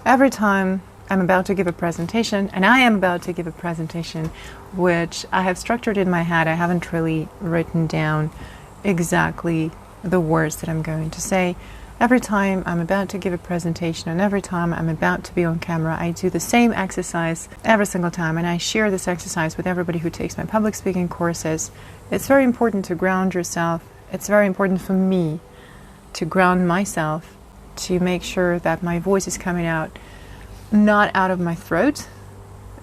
every time I'm about to give a presentation, and I am about to give a presentation which I have structured in my head. I haven't really written down exactly the words that I'm going to say. Every time I'm about to give a presentation and every time I'm about to be on camera, I do the same exercise every single time, and I share this exercise with everybody who takes my public speaking courses. It's very important to ground yourself. It's very important for me to ground myself, to make sure that my voice is coming out not out of my throat,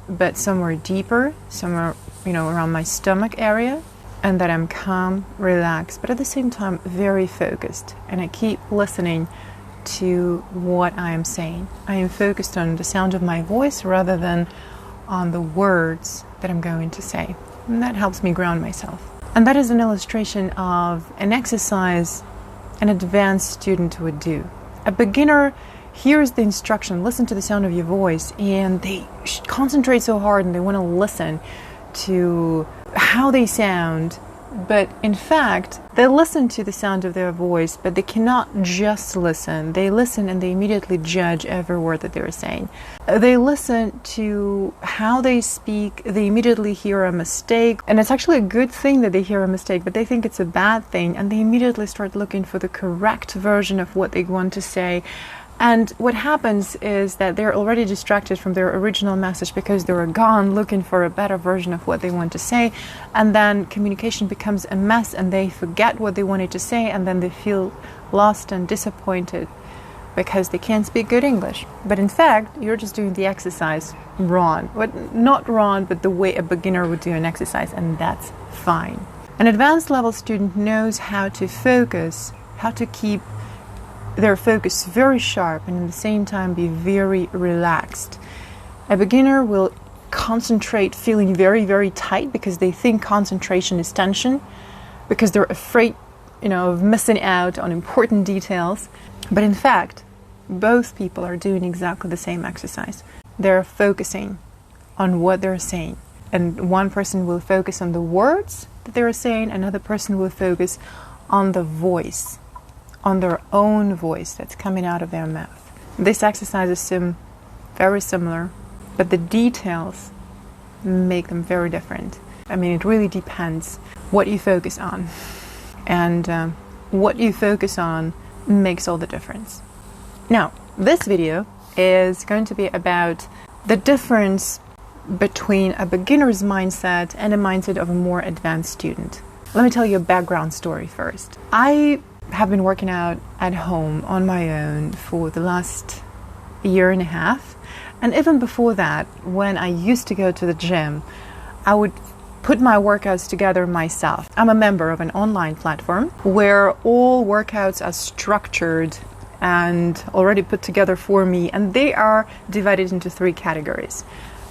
but somewhere deeper, somewhere, around my stomach area, and that I'm calm, relaxed, but at the same time very focused. And I keep listening to what I am saying. I am focused on the sound of my voice rather than on the words that I'm going to say. And that helps me ground myself. And that is an illustration of an exercise an advanced student would do. A beginner hears the instruction, listen to the sound of your voice, and they concentrate so hard and they want to listen to how they sound. But in fact, they listen to the sound of their voice, but they cannot just listen. They listen and they immediately judge every word that they're saying. They listen to how they speak. They immediately hear a mistake. And it's actually a good thing that they hear a mistake, but they think it's a bad thing. And they immediately start looking for the correct version of what they want to say. And what happens is that they're already distracted from their original message because they're gone looking for a better version of what they want to say. And then communication becomes a mess and they forget what they wanted to say, and then they feel lost and disappointed because they can't speak good English. But in fact, you're just doing the exercise wrong. Not wrong, but the way a beginner would do an exercise, and that's fine. An advanced level student knows how to focus, how to keep their focus very sharp and at the same time be very relaxed. A beginner will concentrate feeling very, very tight because they think concentration is tension, because they're afraid, of missing out on important details. But in fact, both people are doing exactly the same exercise. They're focusing on what they're saying. And one person will focus on the words that they're saying, another person will focus on the voice, on their own voice that's coming out of their mouth. These exercises seem very similar, but the details make them very different. It really depends what you focus on. And what you focus on makes all the difference. Now, this video is going to be about the difference between a beginner's mindset and a mindset of a more advanced student. Let me tell you a background story first. I have been working out at home on my own for the last year and a half. And even before that, when I used to go to the gym, I would put my workouts together myself. I'm a member of an online platform where all workouts are structured and already put together for me, and they are divided into 3 categories: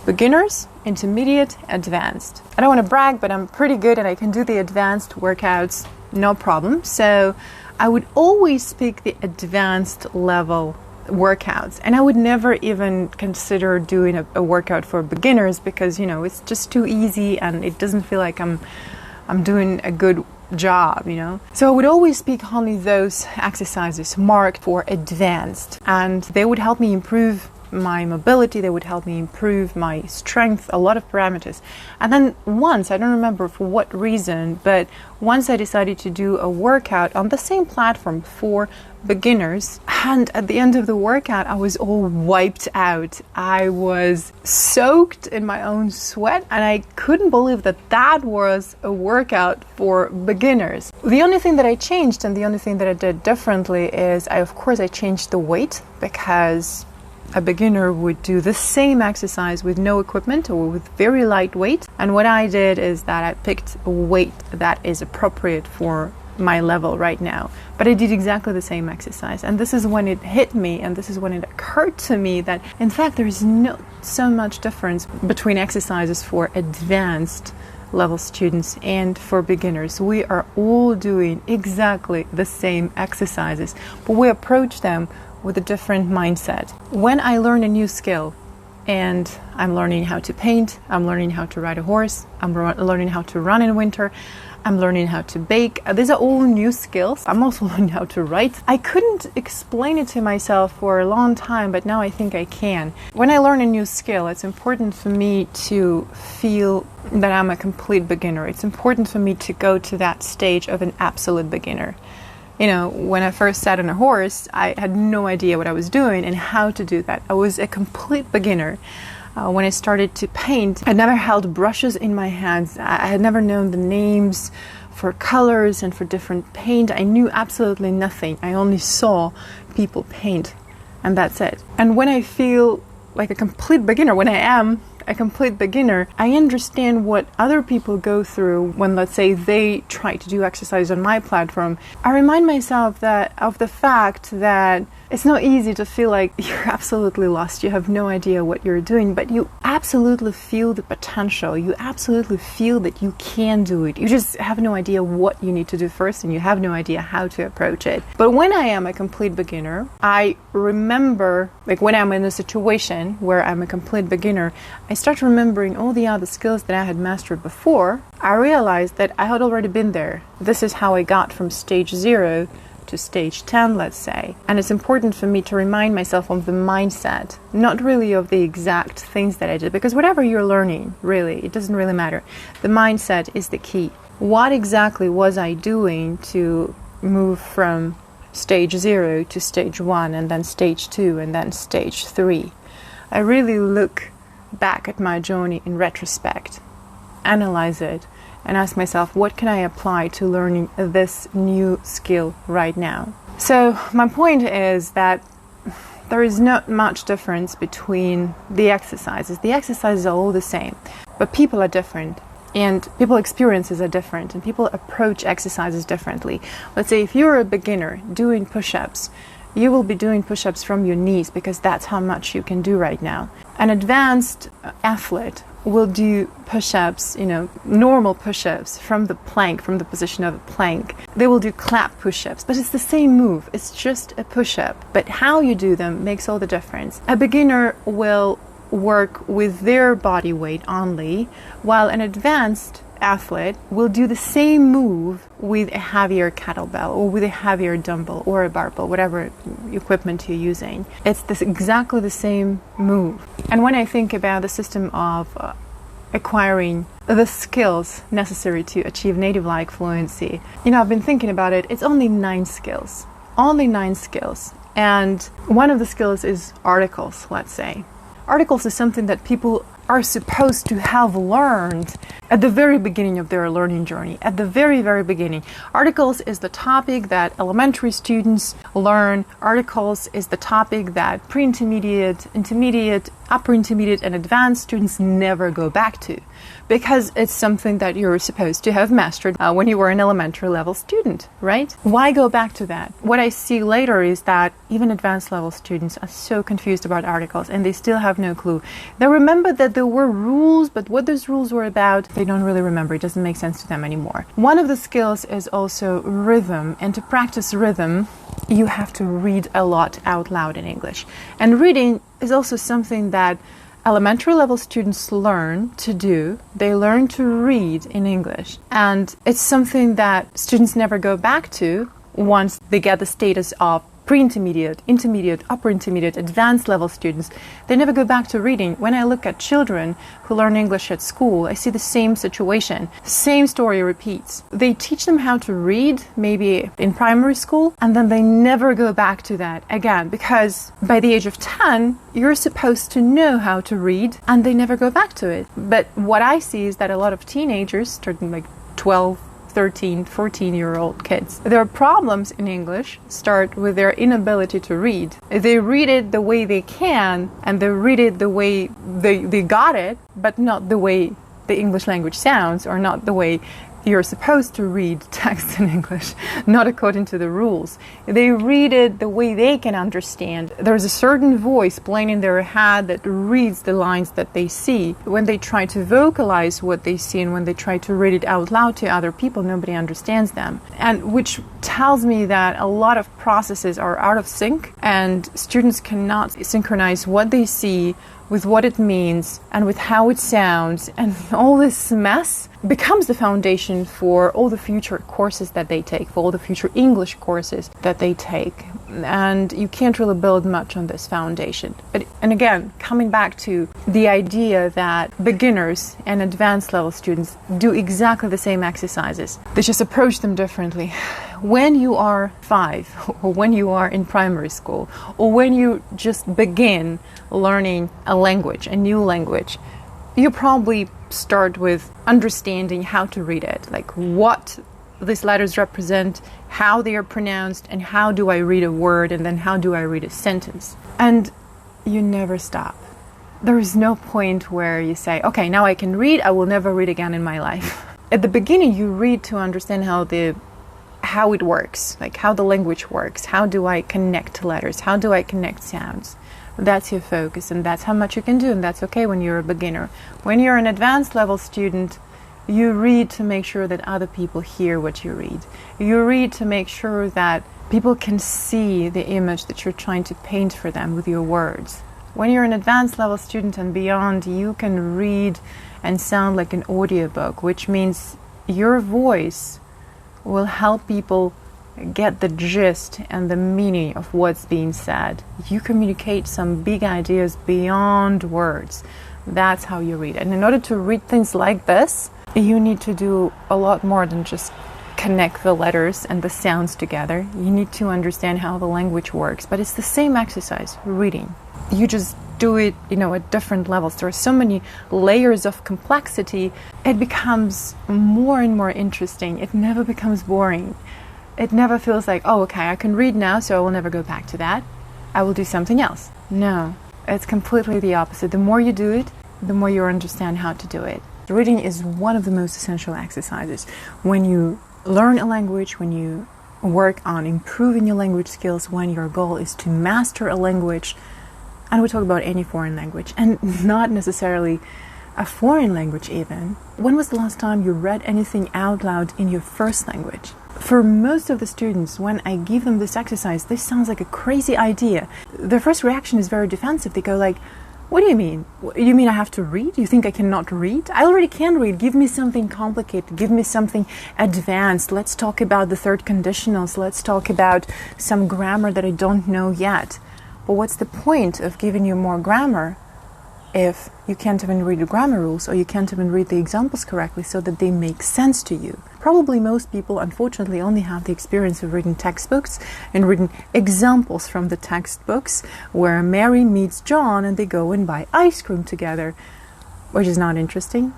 beginners, intermediate, advanced. I don't want to brag, but I'm pretty good and I can do the advanced workouts no problem. So I would always pick the advanced level workouts, and I would never even consider doing a workout for beginners because it's just too easy and it doesn't feel like I'm doing a good job. So I would always pick only those exercises marked for advanced, and they would help me improve my mobility, they would help me improve my strength, a lot of parameters. And then once, I don't remember for what reason, but once I decided to do a workout on the same platform for beginners, and at the end of the workout I was all wiped out. I was soaked in my own sweat and I couldn't believe that was a workout for beginners. The only thing that I changed and the only thing that I did differently is I changed the weight, because a beginner would do the same exercise with no equipment or with very light weight. And what I did is that I picked a weight that is appropriate for my level right now. But I did exactly the same exercise. And this is when it hit me, and this is when it occurred to me that, in fact, there is not so much difference between exercises for advanced level students and for beginners. We are all doing exactly the same exercises, but we approach them with a different mindset. When I learn a new skill, and I'm learning how to paint, I'm learning how to ride a horse, I'm learning how to run in winter, I'm learning how to bake. These are all new skills. I'm also learning how to write. I couldn't explain it to myself for a long time, but now I think I can. When I learn a new skill, it's important for me to feel that I'm a complete beginner. It's important for me to go to that stage of an absolute beginner. You know, when I first sat on a horse, I had no idea what I was doing and how to do that. I was a complete beginner. When I started to paint, I never held brushes in my hands. I had never known the names for colors and for different paint. I knew absolutely nothing. I only saw people paint, and that's it. And when I feel like a complete beginner, when I am a complete beginner, I understand what other people go through when, let's say, they try to do exercise on my platform. I remind myself that of the fact that it's not easy to feel like you're absolutely lost. You have no idea what you're doing, but you absolutely feel the potential. You absolutely feel that you can do it. You just have no idea what you need to do first, and you have no idea how to approach it. But when I am a complete beginner, I remember, like when I'm in a situation where I'm a complete beginner, I start remembering all the other skills that I had mastered before. I realized that I had already been there. This is how I got from stage 0 to stage 10, let's say. And it's important for me to remind myself of the mindset, not really of the exact things that I did, because whatever you're learning, really, it doesn't really matter. The mindset is the key. What exactly was I doing to move from stage 0 to stage 1, and then stage 2, and then stage 3? I really look back at my journey in retrospect, analyze it, and ask myself, what can I apply to learning this new skill right now? So my point is that there is not much difference between the exercises. The exercises are all the same, but people are different, and people experiences are different, and people approach exercises differently. Let's say if you're a beginner doing push-ups, you will be doing push-ups from your knees because that's how much you can do right now. An advanced athlete will do push-ups, normal push-ups from the plank, from the position of a plank. They will do clap push-ups, but it's the same move. It's just a push-up. But how you do them makes all the difference. A beginner will work with their body weight only, while an advanced athlete will do the same move with a heavier kettlebell or with a heavier dumbbell or a barbell, whatever equipment you're using. It's exactly the same move. And when I think about the system of acquiring the skills necessary to achieve native-like fluency, I've been thinking about it. It's only 9 skills. Only 9 skills. And one of the skills is articles, let's say. Articles is something that people are supposed to have learned at the very beginning of their learning journey, at the very, very beginning. Articles is the topic that elementary students learn. Articles is the topic that pre-intermediate, intermediate, upper intermediate, and advanced students never go back to, because it's something that you're supposed to have mastered when you were an elementary level student, right? Why go back to that? What I see later is that even advanced level students are so confused about articles, and they still have no clue. They remember that there were rules, but what those rules were about, they don't really remember. It doesn't make sense to them anymore. One of the skills is also rhythm, and to practice rhythm, you have to read a lot out loud in English. And reading is also something that elementary level students learn to do. They learn to read in English. And it's something that students never go back to once they get the status of pre-intermediate, intermediate, upper intermediate, advanced level students. They never go back to reading. When I look at children who learn English at school, I see the same situation. Same story repeats. They teach them how to read, maybe in primary school, and then they never go back to that again, because by the age of 10, you're supposed to know how to read, and they never go back to it. But what I see is that a lot of teenagers, starting like 12, 13, 14-year-old kids. Their problems in English start with their inability to read. They read it the way they can, and they read it the way they got it, but not the way the English language sounds, or not the way you're supposed to read text in English, not according to the rules. They read it the way they can understand. There's a certain voice playing in their head that reads the lines that they see. When they try to vocalize what they see and when they try to read it out loud to other people, nobody understands them. And which tells me that a lot of processes are out of sync, and students cannot synchronize what they see with what it means and with how it sounds, and all this mess becomes the foundation for all the future courses that they take, for all the future English courses that they take. And you can't really build much on this foundation. And again, coming back to the idea that beginners and advanced level students do exactly the same exercises, they just approach them differently. When you are 5, or when you are in primary school, or when you just begin learning a language, a new language, you probably start with understanding how to read it, like what these letters represent, how they are pronounced, and how do I read a word, and then how do I read a sentence. And you never stop. There is no point where you say, okay, now I can read, I will never read again in my life. At the beginning, you read to understand how it works, like how the language works, how do I connect letters, how do I connect sounds. That's your focus, and that's how much you can do, and that's okay when you're a beginner. When you're an advanced level student, you read to make sure that other people hear what you read. You read to make sure that people can see the image that you're trying to paint for them with your words. When you're an advanced level student and beyond, you can read and sound like an audiobook, which means your voice will help people get the gist and the meaning of what's being said. You communicate some big ideas beyond words. That's how you read it. And in order to read things like this, you need to do a lot more than just connect the letters and the sounds together. You need to understand how the language works. But it's the same exercise, reading. You just do it, at different levels. There are so many layers of complexity. It becomes more and more interesting. It never becomes boring. It never feels like, oh, okay, I can read now, so I will never go back to that. I will do something else. No, it's completely the opposite. The more you do it, the more you understand how to do it. Reading is one of the most essential exercises. When you learn a language, when you work on improving your language skills, when your goal is to master a language, and we talk about any foreign language, and not necessarily a foreign language even. When was the last time you read anything out loud in your first language? For most of the students, when I give them this exercise, this sounds like a crazy idea. Their first reaction is very defensive. They go like, what do you mean? You mean I have to read? You think I cannot read? I already can read. Give me something complicated. Give me something advanced. Let's talk about the third conditionals. Let's talk about some grammar that I don't know yet. But what's the point of giving you more grammar if you can't even read the grammar rules, or you can't even read the examples correctly so that they make sense to you? Probably most people, unfortunately, only have the experience of reading textbooks and reading examples from the textbooks where Mary meets John and they go and buy ice cream together, which is not interesting.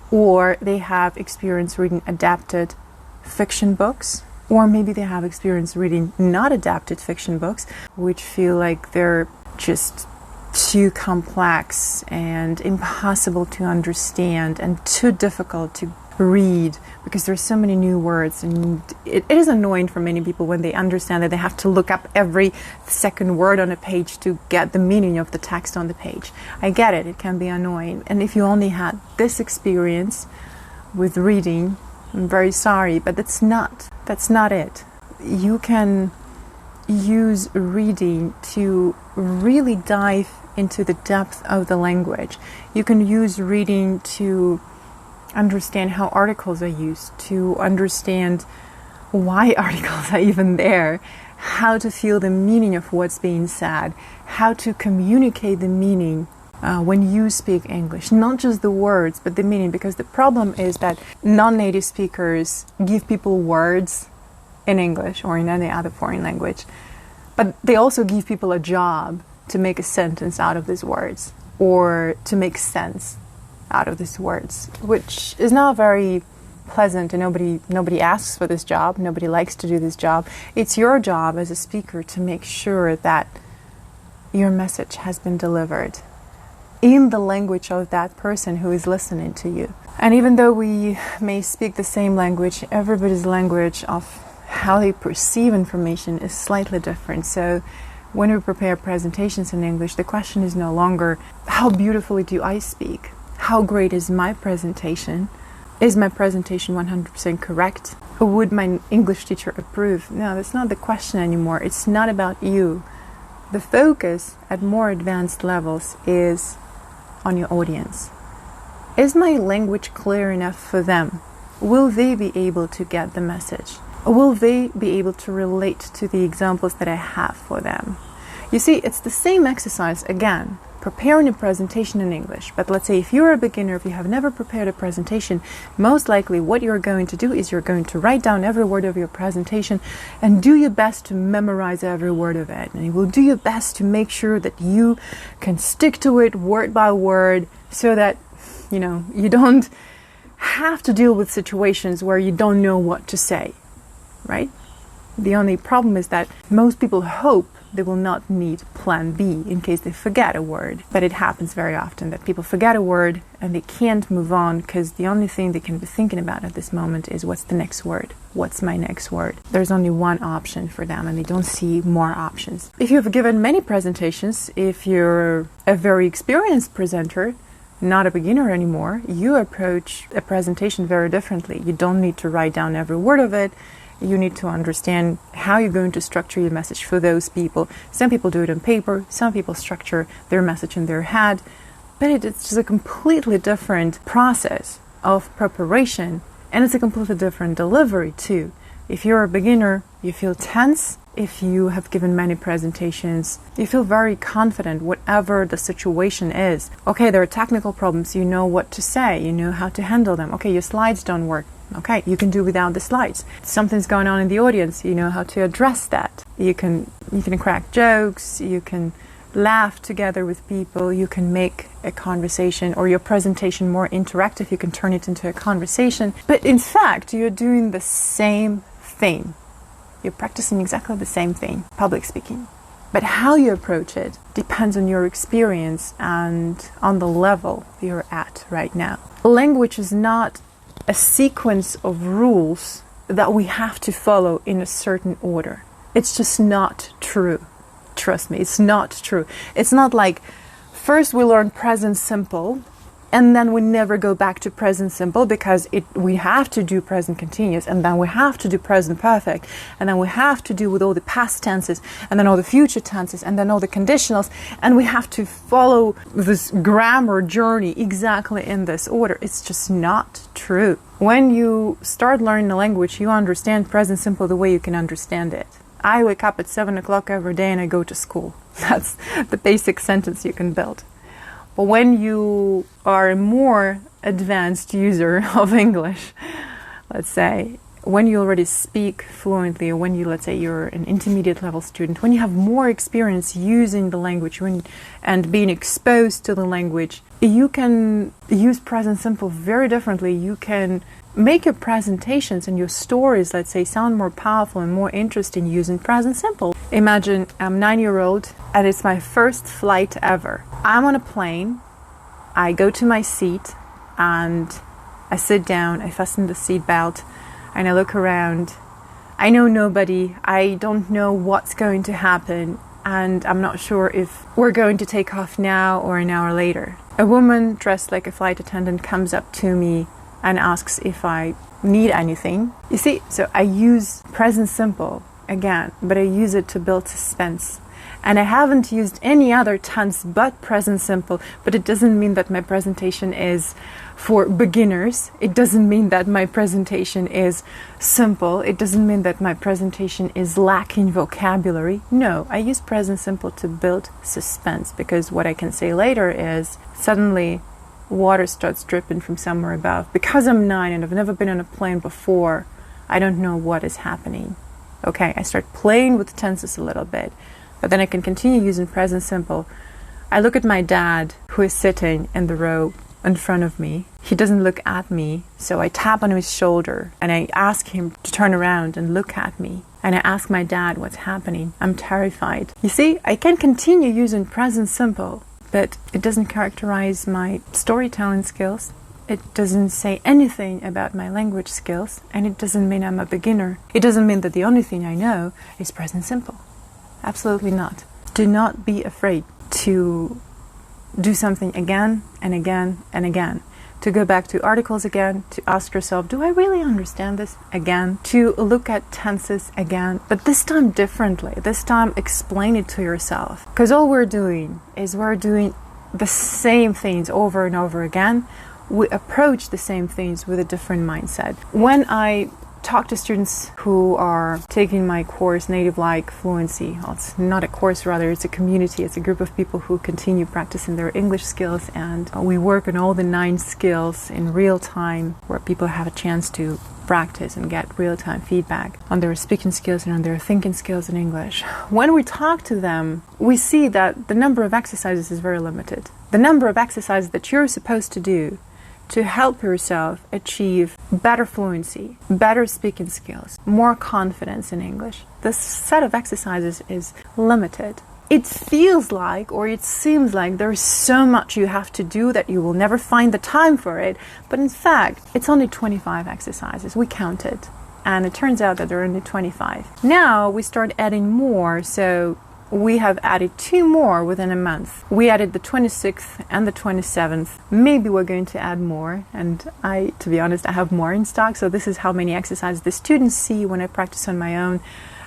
Or they have experience reading adapted fiction books, or maybe they have experience reading not adapted fiction books, which feel like they're just too complex and impossible to understand and too difficult to read because there's so many new words, and it is annoying for many people when they understand that they have to look up every second word on a page to get the meaning of the text on the page. I get it, it can be annoying. And if you only had this experience with reading, I'm very sorry, but that's not it. You can use reading to really dive into the depth of the language. You can use reading to understand how articles are used, to understand why articles are even there, how to feel the meaning of what's being said, how to communicate the meaning when you speak English, not just the words, but the meaning, because the problem is that non-native speakers give people words in English or in any other foreign language, but they also give people a job to make a sentence out of these words or to make sense out of these words, which is not very pleasant, and nobody asks for this job. Nobody likes to do this job. It's your job as a speaker to make sure that your message has been delivered in the language of that person who is listening to you. And even though we may speak the same language, everybody's language of how they perceive information is slightly different. So when we prepare presentations in English, the question is no longer, how beautifully do I speak? How great is my presentation? Is my presentation 100% correct? Or would my English teacher approve? No, that's not the question anymore. It's not about you. The focus at more advanced levels is on your audience? Is my language clear enough for them? Will they be able to get the message? Will they be able to relate to the examples that I have for them? You see, it's the same exercise again, preparing a presentation in English. But let's say if you're a beginner, if you have never prepared a presentation, most likely what you're going to do is you're going to write down every word of your presentation and do your best to memorize every word of it. And you will do your best to make sure that you can stick to it word by word so that, you don't have to deal with situations where you don't know what to say, right? The only problem is that most people hope they will not need plan B in case they forget a word. But it happens very often that people forget a word and they can't move on because the only thing they can be thinking about at this moment is what's the next word? What's my next word? There's only one option for them and they don't see more options. If you've given many presentations, if you're a very experienced presenter, not a beginner anymore, you approach a presentation very differently. You don't need to write down every word of it. You need to understand how you're going to structure your message for those people. Some people do it on paper, some people structure their message in their head, but it's just a completely different process of preparation, and it's a completely different delivery too. If you're a beginner, you feel tense. If you have given many presentations, you feel very confident whatever the situation is. Okay, there are technical problems, you know what to say, you know how to handle them. Okay, your slides don't work. Okay, you can do without the slides. Something's going on in the audience, you know how to address that. You can crack jokes, you can laugh together with people, you can make a conversation or your presentation more interactive, you can turn it into a conversation. But in fact, you're doing the same thing. You're practicing exactly the same thing, public speaking. But how you approach it depends on your experience and on the level you're at right now. Language is not a sequence of rules that we have to follow in a certain order. It's just not true. Trust me, it's not true. It's not like first we learn present simple and then we never go back to present simple because we have to do present continuous and then we have to do present perfect and then we have to do with all the past tenses and then all the future tenses and then all the conditionals and we have to follow this grammar journey exactly in this order. It's just not true. When you start learning a language, you understand present simple the way you can understand it. I wake up at 7 o'clock every day and I go to school. That's the basic sentence you can build. But when you are a more advanced user of English, let's say, when you already speak fluently, or when let's say you're an intermediate level student, when you have more experience using the language and being exposed to the language, you can use present simple very differently. You can make your presentations and your stories, let's say, sound more powerful and more interesting using present simple. Imagine I'm 9-year-old and it's my first flight ever. I'm on a plane, I go to my seat and I sit down, I fasten the seat belt and I look around. I know nobody, I don't know what's going to happen and I'm not sure if we're going to take off now or an hour later. A woman dressed like a flight attendant comes up to me and asks if I need anything. You see, so I use present simple again, but I use it to build suspense. And I haven't used any other tense but present simple, but it doesn't mean that my presentation is for beginners. It doesn't mean that my presentation is simple. It doesn't mean that my presentation is lacking vocabulary. No, I use present simple to build suspense because what I can say later is suddenly water starts dripping from somewhere above. Because I'm 9 and I've never been on a plane before, I don't know what is happening. Okay, I start playing with tenses a little bit, but then I can continue using present simple. I look at my dad who is sitting in the row in front of me. He doesn't look at me, so I tap on his shoulder and I ask him to turn around and look at me. And I ask my dad what's happening. I'm terrified. You see, I can continue using present simple, but it doesn't characterize my storytelling skills. It doesn't say anything about my language skills, and it doesn't mean I'm a beginner. It doesn't mean that the only thing I know is present simple. Absolutely not. Do not be afraid to do something again and again and again. To go back to articles again, to ask yourself, do I really understand this again? To look at tenses again, but this time differently. This time explain it to yourself. Because all we're doing is we're doing the same things over and over again, we approach the same things with a different mindset. When I talk to students who are taking my course, Native Like Fluency, well, it's not a course, rather it's a community, it's a group of people who continue practicing their English skills, and we work on all the 9 skills in real time, where people have a chance to practice and get real-time feedback on their speaking skills and on their thinking skills in English. When we talk to them, we see that the number of exercises is very limited. The number of exercises that you're supposed to do to help yourself achieve better fluency, better speaking skills, more confidence in English, the set of exercises is limited. It feels like, or it seems like, there's so much you have to do that you will never find the time for it. But in fact, it's only 25 exercises. We counted, and it turns out that there are only 25. Now we start adding more, so we have added 2 more within a month. We added the 26th and the 27th. Maybe we're going to add more, and to be honest, I have more in stock. So this is how many exercises the students see when I practice on my own.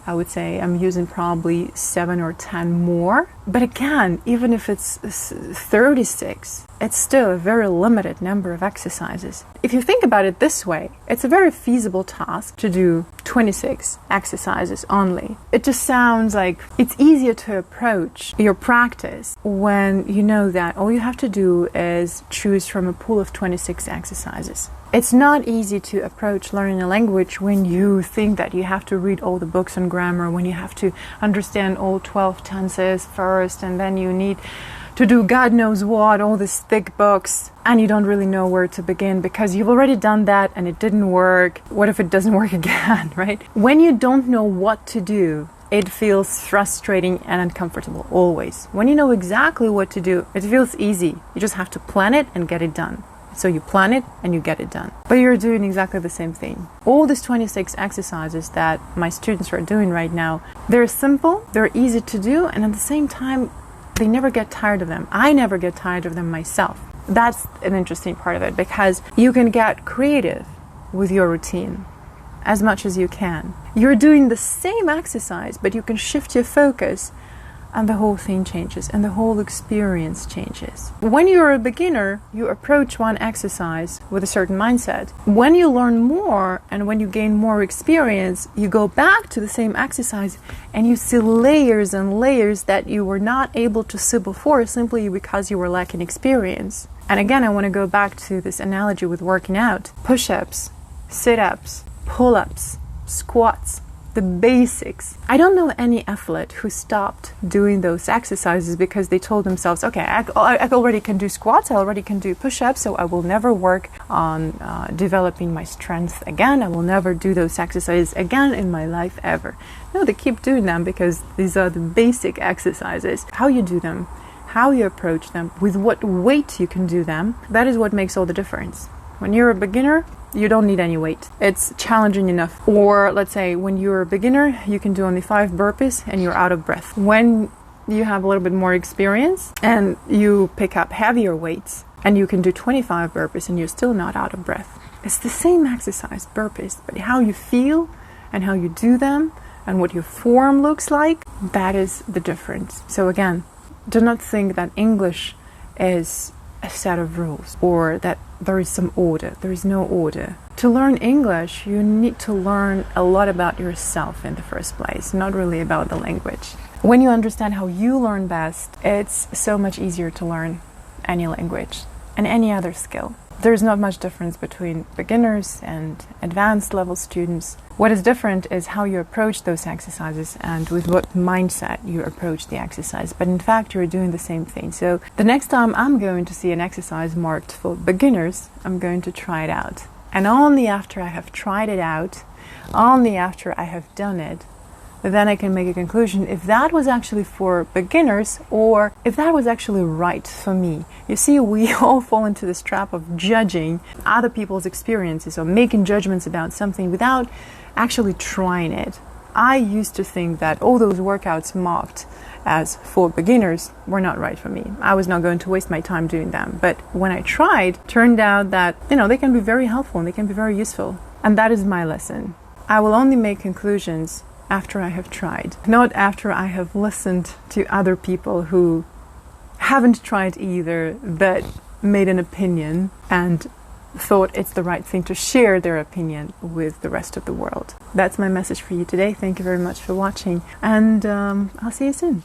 I would say I'm using probably 7 or 10 more. But again, even if it's 36, it's still a very limited number of exercises. If you think about it this way, it's a very feasible task to do 26 exercises only. It just sounds like it's easier to approach your practice when you know that all you have to do is choose from a pool of 26 exercises. It's not easy to approach learning a language when you think that you have to read all the books on grammar, when you have to understand all 12 tenses first, and then you need to do God knows what, all these thick books, and you don't really know where to begin because you've already done that and it didn't work. What if it doesn't work again, right? When you don't know what to do, it feels frustrating and uncomfortable, always. When you know exactly what to do, it feels easy. You just have to plan it and get it done. So you plan it and you get it done. But you're doing exactly the same thing. All these 26 exercises that my students are doing right now, they're simple, they're easy to do, and at the same time, they never get tired of them. I never get tired of them myself. That's an interesting part of it, because you can get creative with your routine as much as you can. You're doing the same exercise, but you can shift your focus, and the whole thing changes, and the whole experience changes. When you're a beginner, you approach one exercise with a certain mindset. When you learn more and when you gain more experience, you go back to the same exercise and you see layers and layers that you were not able to see before simply because you were lacking experience. And again, I want to go back to this analogy with working out. Push-ups, sit-ups, pull-ups, squats, the basics. I don't know any athlete who stopped doing those exercises because they told themselves, okay, I already can do squats, I already can do push-ups, so I will never work on developing my strength again. I will never do those exercises again in my life ever. No, they keep doing them because these are the basic exercises. How you do them, how you approach them, with what weight you can do them, that is what makes all the difference. When you're a beginner, you don't need any weight. It's challenging enough. Or let's say when you're a beginner, you can do only 5 burpees and you're out of breath. When you have a little bit more experience and you pick up heavier weights and you can do 25 burpees and you're still not out of breath. It's the same exercise, burpees, but how you feel and how you do them and what your form looks like, that is the difference. So again, do not think that English is a set of rules or that there is some order. There is no order. To learn English, you need to learn a lot about yourself in the first place, not really about the language. When you understand how you learn best, it's so much easier to learn any language and any other skill. There's not much difference between beginners and advanced level students. What is different is how you approach those exercises and with what mindset you approach the exercise. But in fact, you're doing the same thing. So the next time I'm going to see an exercise marked for beginners, I'm going to try it out. And only after I have tried it out, only after I have done it, then I can make a conclusion if that was actually for beginners or if that was actually right for me. You see, we all fall into this trap of judging other people's experiences or making judgments about something without actually trying it. I used to think that all those workouts marked as for beginners were not right for me. I was not going to waste my time doing them. But when I tried, turned out that, they can be very helpful and they can be very useful. And that is my lesson. I will only make conclusions after I have tried, not after I have listened to other people who haven't tried either, but made an opinion and thought it's the right thing to share their opinion with the rest of the world. That's my message for you today. Thank you very much for watching, and I'll see you soon.